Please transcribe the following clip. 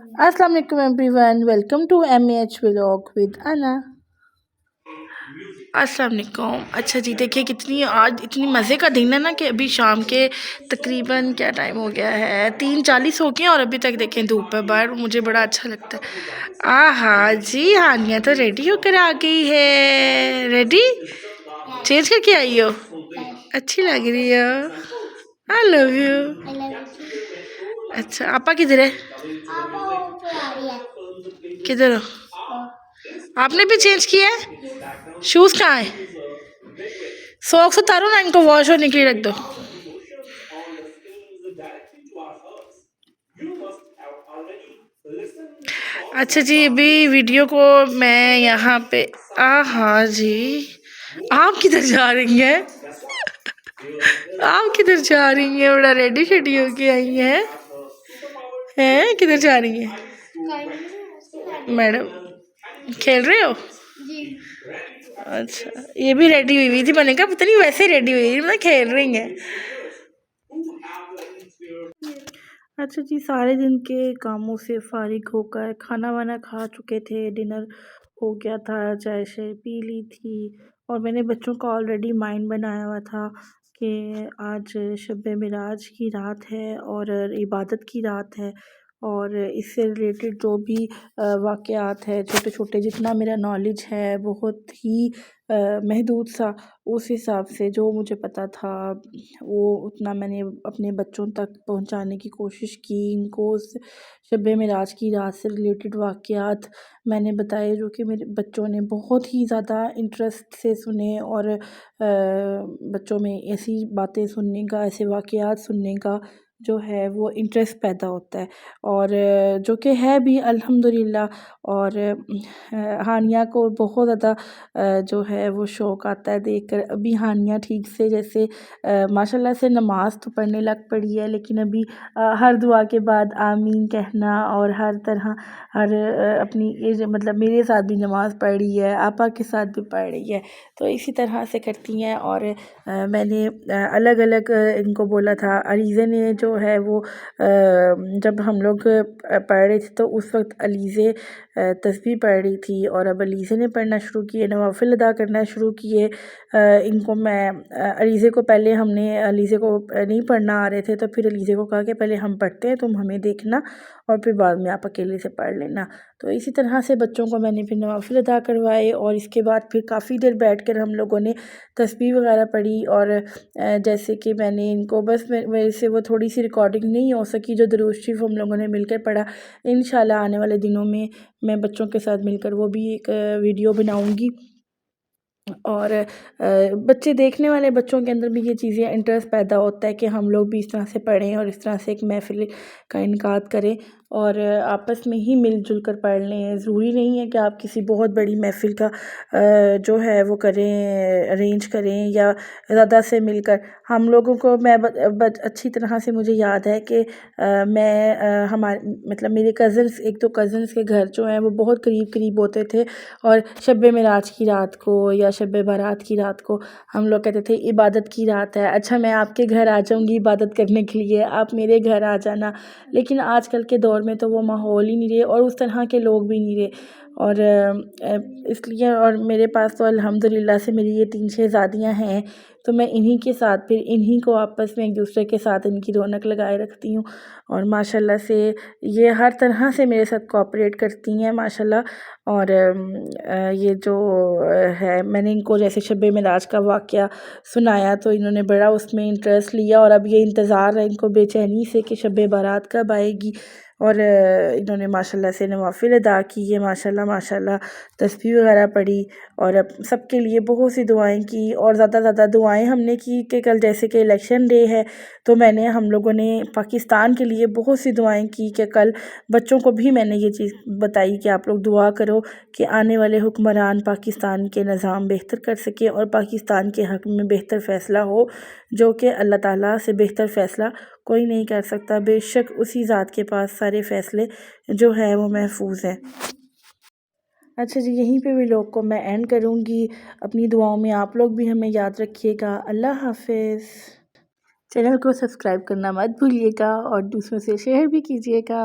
السلام علیکم everyone, welcome to M A H vlog with Anna. السلام علیکم۔ اچھا جی، دیکھیے کتنی آج اتنی مزے کا دن ہے نا کہ ابھی شام کے تقریباً کیا ٹائم ہو گیا ہے، 3:40 ہو گئے اور ابھی تک دیکھیں دھوپ ہے باہر، مجھے بڑا اچھا لگتا ہے۔ ہاں جی، ہانیہ تو ریڈی ہو کر آ گئی ہے۔ ریڈی چینج کر کے آئی ہو، اچھی لگ رہی ہو، آئی لو یو۔ اچھا آپا کدھر ہے؟ کدھر ہو؟ آپ نے بھی چینج کیا ہے؟ شوز کہاں ہے؟ سوکس اتارو نا، ان کو واش ہونے کے لیے رکھ دو۔ اچھا جی، ابھی ویڈیو کو میں یہاں پہ ہاں جی، آپ کدھر جا رہی ہیں؟ آپ کدھر جا رہی ہیں؟ بڑا ریڈی شیڈی ہو کے آئی ہیں، کدھر جا رہی ہیں میڈم؟ کھیل رہے ہو؟ اچھا، یہ بھی ریڈی ہوئی تھی، میں نے کہا پتہ نہیں ویسے ریڈی ہوئی میں کھیل رہی ہیں۔ اچھا جی، سارے دن کے کاموں سے فارغ ہو کر کھانا وانا کھا چکے تھے، ڈنر ہو گیا تھا، چائے شائے پی لی تھی، اور میں نے بچوں کا آلریڈی مائنڈ بنایا ہوا تھا کہ آج شب معراج کی رات ہے اور عبادت کی رات ہے، اور اس سے ریلیٹڈ جو بھی واقعات ہے چھوٹے چھوٹے، جتنا میرا نالج ہے بہت ہی محدود سا، اس حساب سے جو مجھے پتہ تھا وہ اتنا میں نے اپنے بچوں تک پہنچانے کی کوشش کی، ان کو اس شب معراج کی رات سے ریلیٹڈ واقعات میں نے بتائے، جو کہ میرے بچوں نے بہت ہی زیادہ انٹرسٹ سے سنے، اور بچوں میں ایسی باتیں سننے کا، ایسے واقعات سننے کا جو ہے وہ انٹرسٹ پیدا ہوتا ہے، اور جو کہ ہے بھی الحمدللہ۔ اور ہانیہ کو بہت زیادہ جو ہے وہ شوق آتا ہے دیکھ کر۔ ابھی ہانیہ ٹھیک سے جیسے ماشاءاللہ سے نماز تو پڑھنے لگ پڑی ہے، لیکن ابھی ہر دعا کے بعد آمین کہنا، اور ہر طرح ہر اپنی مطلب میرے ساتھ بھی نماز پڑھ رہی ہے، آپا کے ساتھ بھی پڑھ رہی ہے، تو اسی طرح سے کرتی ہیں۔ اور میں نے الگ الگ ان کو بولا تھا، علیزے نے جو ہے وہ جب ہم لوگ پڑھ رہے تھے تو اس وقت علیزے تسبیح پڑھ رہی تھی، اور اب علیزے نے پڑھنا شروع کیے، نوافل ادا کرنا شروع کیے۔ ان کو میں علیزے کو پہلے ہم نے علیزے کو نہیں پڑھنا آ رہے تھے، تو پھر علیزے کو کہا کہ پہلے ہم پڑھتے ہیں، تم ہمیں دیکھنا اور پھر بعد میں آپ اکیلے سے پڑھ لینا۔ تو اسی طرح سے بچوں کو میں نے پھر نوافل ادا کروائے، اور اس کے بعد پھر کافی دیر بیٹھ کر ہم لوگوں نے تسبیح وغیرہ پڑھی، اور جیسے کہ میں نے ان کو بس میرے سے وہ تھوڑی سی ریکارڈنگ نہیں ہو سکی جو درود شریف ہم لوگوں نے مل کر پڑھا، انشاءاللہ آنے والے دنوں میں بچوں کے ساتھ مل کر وہ بھی ایک ویڈیو بناؤں گی، اور بچے دیکھنے والے بچوں کے اندر بھی یہ چیزیں انٹرسٹ پیدا ہوتا ہے کہ ہم لوگ بھی اس طرح سے پڑھیں، اور اس طرح سے ایک محفل کا انعقاد کریں، اور آپس میں ہی مل جل کر پڑھ لیں۔ ضروری نہیں ہے کہ آپ کسی بہت بڑی محفل کا جو ہے وہ کریں، ارینج کریں، یا زیادہ سے مل کر ہم لوگوں کو میں اچھی طرح سے مجھے یاد ہے کہ میں مطلب میرے کزنس، ایک تو کزنس کے گھر جو ہیں وہ بہت قریب قریب ہوتے تھے، اور شب معراج کی رات کو یا شب برات کی رات کو ہم لوگ کہتے تھے عبادت کی رات ہے، اچھا میں آپ کے گھر آ جاؤں گی عبادت کرنے کے لیے، آپ میرے گھر آ جانا۔ لیکن آج کل کے دور میں تو وہ ماحول ہی نہیں رہے، اور اس طرح کے لوگ بھی نہیں رہے، اور اس لیے، اور میرے پاس تو الحمدللہ سے میری یہ 3 شہزادیاں ہیں، تو میں انہی کے ساتھ پھر انہی کو آپس میں ایک دوسرے کے ساتھ ان کی رونق لگائے رکھتی ہوں، اور ماشاءاللہ سے یہ ہر طرح سے میرے ساتھ کوآپریٹ کرتی ہیں ماشاءاللہ۔ اور یہ جو ہے، میں نے ان کو جیسے شب معراج کا واقعہ سنایا تو انہوں نے بڑا اس میں انٹرسٹ لیا، اور اب یہ انتظار ہے ان کو بے چینی سے کہ شب برات کب آئے گی، اور انہوں نے ماشاءاللہ سے نوافل ادا کیے، ماشاءاللہ ماشاءاللہ تسبیح وغیرہ پڑھی، اور اب سب کے لیے بہت سی دعائیں کی، اور زیادہ زیادہ دعائیں ہم نے کی کہ کل جیسے کہ الیکشن ڈے ہے، تو ہم لوگوں نے پاکستان کے لیے بہت سی دعائیں کی کہ کل بچوں کو بھی میں نے یہ چیز بتائی کہ آپ لوگ دعا کرو کہ آنے والے حکمران پاکستان کے نظام بہتر کر سکے، اور پاکستان کے حق میں بہتر فیصلہ ہو، جو کہ اللہ تعالیٰ سے بہتر فیصلہ کوئی نہیں کر سکتا، بے شک اسی ذات کے پاس سارے فیصلے جو ہے وہ محفوظ ہیں۔ اچھا جی، یہیں پہ بھی لوگ کو میں اینڈ کروں گی، اپنی دعاؤں میں آپ لوگ بھی ہمیں یاد رکھیے گا۔ اللہ حافظ۔ چینل کو سبسکرائب کرنا مت بھولیے گا، اور دوسروں سے شیئر بھی کیجیے گا۔